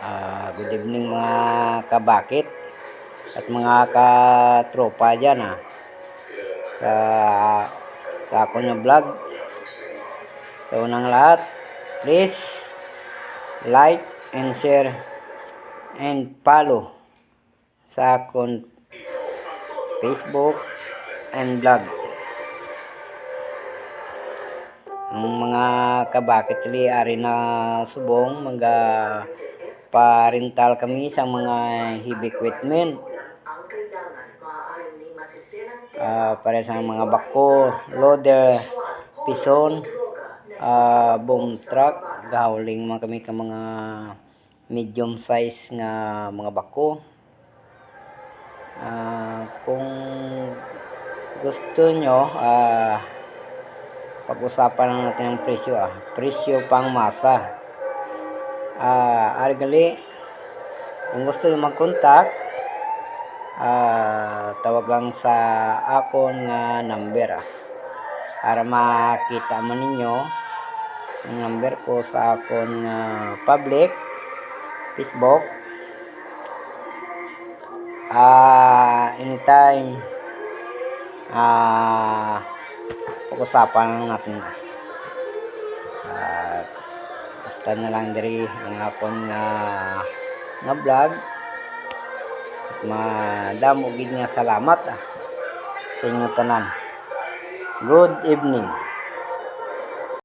Good evening mga kabakit at mga katropa dyan sa ako nyo vlog. Sa unang lahat, please like and share and follow sa akong Facebook and vlog. Ang mga kabakit ari na subong mga parental kami sa mga heavy equipment para sa mga bako, loader, pison, boom truck. Gahuling man kami ka mga medium size nga mga bako. Kung gusto nyo, pag-usapan lang natin ang presyo presyo pang masa. Argali, kung gusto nyo mag-contact, tawag lang sa akon nga number para makita mo ninyo ang number ko sa akon public Facebook. Anytime pag-usapan lang natin. Basta na lang diri ang akon nga vlog. Madamo gid nga salamat sa inyo tanan. Good evening.